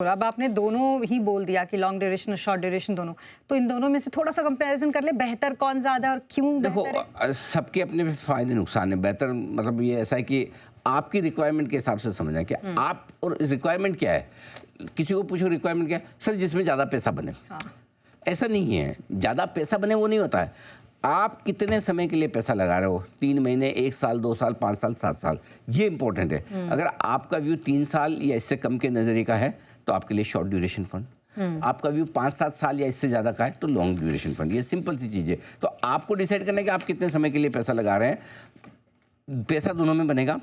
और अब आपने दोनों ही बोल दिया कि लॉन्ग ड्यूरेशन और शॉर्ट ड्यूरेशन दोनों, तो इन दोनों में से थोड़ा सा कंपैरिजन कर ले, बेहतर कौन ज़्यादा है और क्यों देखो बेहतर है? सबके अपने भी फ़ायदे नुकसान है। बेहतर मतलब ये ऐसा है कि आपकी रिक्वायरमेंट के हिसाब से समझना कि आप और रिक्वायरमेंट क्या है। किसी को पूछो रिक्वायरमेंट क्या है, सर जिसमें ज़्यादा पैसा बने। हाँ। ऐसा नहीं है, ज़्यादा पैसा बने वो नहीं होता है। आप कितने समय के लिए पैसा लगा रहे हो, 3 महीने, 1 साल, 2 साल, 5 साल, 7 साल, ये इंपॉर्टेंट है। अगर आपका व्यू 3 साल या इससे कम के नज़रिए का है तो आपके लिए शॉर्ट ड्यूरेशन फंड। आपका व्यू 5-7 साल या इससे ज़्यादा का है तो लॉन्ग ड्यूरेशन फंड। ये सिंपल सी चीज़ है। तो आपको डिसाइड करना है कि आप कितने समय के लिए पैसा लगा रहे हैं। पैसा दोनों में बनेगा।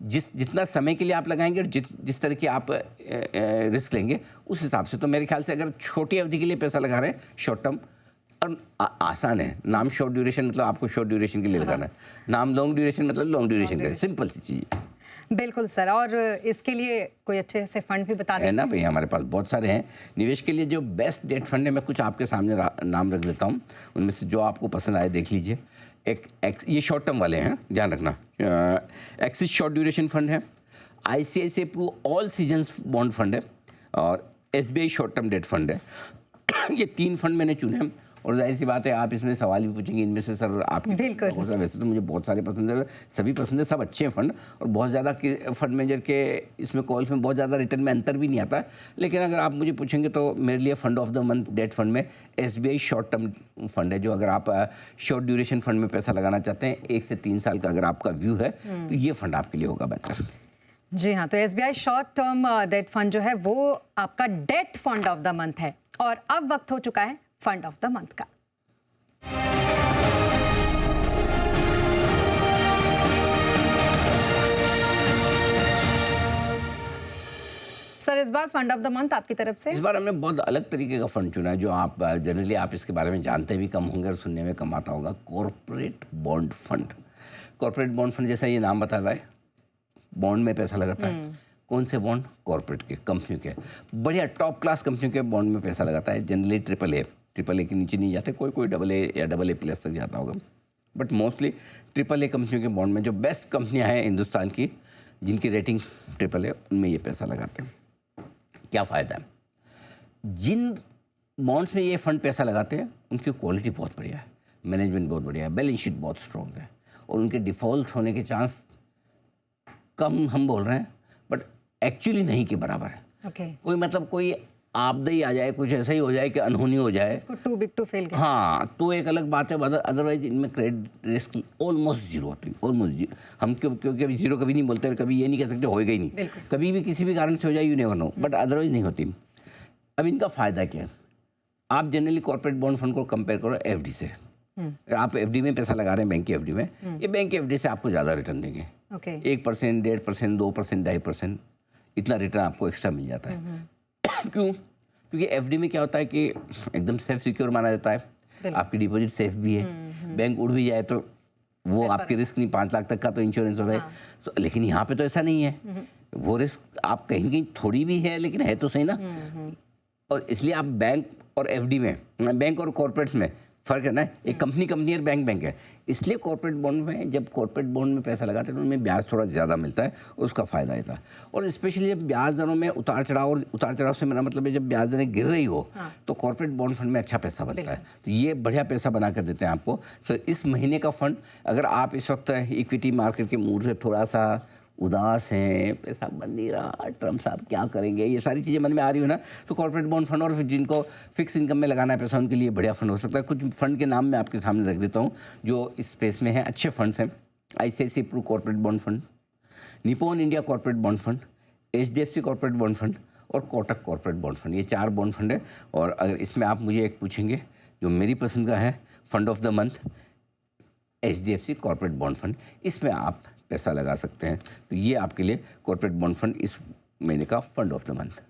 जितना समय के लिए आप लगाएंगे और जिस तरह की आप रिस्क लेंगे उस हिसाब से। तो मेरे ख्याल से अगर छोटी अवधि के लिए पैसा लगा रहे हैं शॉर्ट टर्म, और आसान है। नाम शॉर्ट ड्यूरेशन मतलब आपको शॉर्ट ड्यूरेशन के लिए लगाना है, नाम लॉन्ग ड्यूरेशन मतलब लॉन्ग ड्यूरेशन का। सिंपल सी चीज़ है। बिल्कुल सर। और इसके लिए कोई अच्छे से फंड भी बता दें है ना भाई, हमारे पास बहुत सारे हैं निवेश के लिए जो बेस्ट डेट फंड है। मैं कुछ आपके सामने नाम रख देता हूँ, उनमें से जो आपको पसंद आए देख लीजिए। ये शॉर्ट टर्म वाले हैं, ध्यान रखना। एक्सिस शॉर्ट ड्यूरेशन फंड है, ICICI Pru all seasons bond fund है, और SBI short term debt fund है। ये 3 फंड मैंने चुने हैं। और जाहिर सी बात है आप इसमें सवाल भी पूछेंगे इनमें से सर आपकी वैसे तो मुझे बहुत सारे पसंद है, सभी पसंद है, सब अच्छे हैं फंड। और बहुत ज़्यादा फंड मैनेजर के इसमें कॉल्स में बहुत ज़्यादा रिटर्न में अंतर भी नहीं आता है। लेकिन अगर आप मुझे पूछेंगे तो मेरे लिए fund of the month debt fund में SBI शॉर्ट टर्म फंड है। जो अगर आप शॉर्ट ड्यूरेशन फंड में पैसा लगाना चाहते हैं 1 से 3 साल का अगर आपका व्यू है तो ये फंड आपके लिए होगा बेहतर। जी हाँ, तो SBI short term debt fund जो है वो आपका debt fund of the month है। और अब वक्त हो चुका है फंड ऑफ द मंथ का। सर इस बार फंड ऑफ द मंथ आपकी तरफ से? इस बार हमने बहुत अलग तरीके का फंड चुना है, जो आप जनरली आप इसके बारे में जानते भी कम होंगे और सुनने में कम आता होगा। Corporate bond fund. Corporate bond fund जैसा ये नाम बता रहा है, बॉन्ड में पैसा लगाता है। कौन से बॉन्ड? कॉर्पोरेट के, कंपनियों के, बढ़िया टॉप क्लास कंपनियों के बॉन्ड में पैसा लगाता है। जनरली ट्रिपल ए के नीचे नहीं जाते, कोई AA या AA+ तक जाता होगा, बट मोस्टली AAA कंपनियों के बॉन्ड में जो बेस्ट कंपनियां हैं हिंदुस्तान की, जिनकी रेटिंग AAA, उनमें ये पैसा लगाते हैं। क्या फ़ायदा है? जिन बॉन्ड्स में ये फंड पैसा लगाते हैं उनकी क्वालिटी बहुत बढ़िया है, मैनेजमेंट बहुत बढ़िया है, बैलेंस शीट बहुत स्ट्रॉन्ग है, और उनके डिफ़ॉल्ट होने के चांस कम हम बोल रहे हैं, बट एक्चुअली नहीं के बराबर है। कोई मतलब कोई आपदा ही आ जाए, कुछ ऐसा ही हो जाए कि अनहोनी हो जाए, टू बिग टू फेल, हाँ, तो एक अलग बात है। अदरवाइज इनमें क्रेडिट रिस्क ऑलमोस्ट जीरो होती है, ऑलमोस्ट जीरो। हम क्योंकि अभी जीरो कभी नहीं बोलते, कभी ये नहीं कह सकते होएगा ही नहीं, कभी भी किसी भी कारण से हो जाए, you never know, but otherwise नहीं होती। अब इनका फ़ायदा क्या है? आप जनरली कॉर्पोरेट बॉन्ड फंड को कंपेयर करो FD से। आप FD में पैसा लगा रहे हैं, बैंक की FD में, ये बैंक की FD से आपको ज़्यादा रिटर्न देंगे। 1%, 1.5%, 2%, 2.5%, इतना रिटर्न आपको एक्स्ट्रा मिल जाता है। क्यों? क्योंकि FD में क्या होता है कि एकदम सेफ सिक्योर माना जाता है, आपकी डिपॉजिट सेफ भी है, बैंक उड़ भी जाए तो वो आपकी रिस्क नहीं, 5 लाख तक का तो इंश्योरेंस होता है। तो लेकिन यहाँ पे तो ऐसा नहीं है, वो रिस्क आप कहीं कहीं थोड़ी भी है, लेकिन है तो सही ना। और इसलिए आप बैंक और FD में, बैंक और कॉर्पोरेट्स में फ़र्क है ना। एक कंपनी और बैंक है। इसलिए कॉर्पोरेट बॉन्ड में, जब कॉर्पोरेट बॉन्ड में पैसा लगाते हैं तो उनमें ब्याज थोड़ा ज़्यादा मिलता है, उसका फ़ायदा होता है। और स्पेशली जब ब्याज दरों में उतार चढ़ाव से मेरा मतलब है जब ब्याज दरें गिर रही हो, तो कॉर्पोरेट बॉन्ड फंड में अच्छा पैसा बनता है। तो ये बढ़िया पैसा बना कर देते हैं आपको। सो इस महीने का फंड, अगर आप इस वक्त इक्विटी मार्केट के मूड से थोड़ा सा उदास हैं, पैसा बन नहीं रहा, ट्रम्प साहब क्या करेंगे, ये सारी चीज़ें मन में आ रही हो ना, तो कॉर्पोरेट बॉन्ड फंड, और जिनको फिक्स इनकम में लगाना है पैसा, उनके लिए बढ़िया फंड हो सकता है। कुछ फंड के नाम मैं आपके सामने रख देता हूँ जो इस स्पेस में हैं, अच्छे फंड्स हैं। ICICI Pru corporate bond fund, Nippon India corporate bond fund, HDFC corporate bond fund और कोटक कॉर्पोरेट बॉन्ड फंड। ये 4 बॉन्ड फंड है। और अगर इसमें आप मुझे एक पूछेंगे जो मेरी पसंद का है fund of the month, HDFC corporate bond fund, इसमें आप पैसा लगा सकते हैं। तो ये आपके लिए कॉर्पोरेट बॉन्ड फंड इस महीने का फंड ऑफ द मंथ।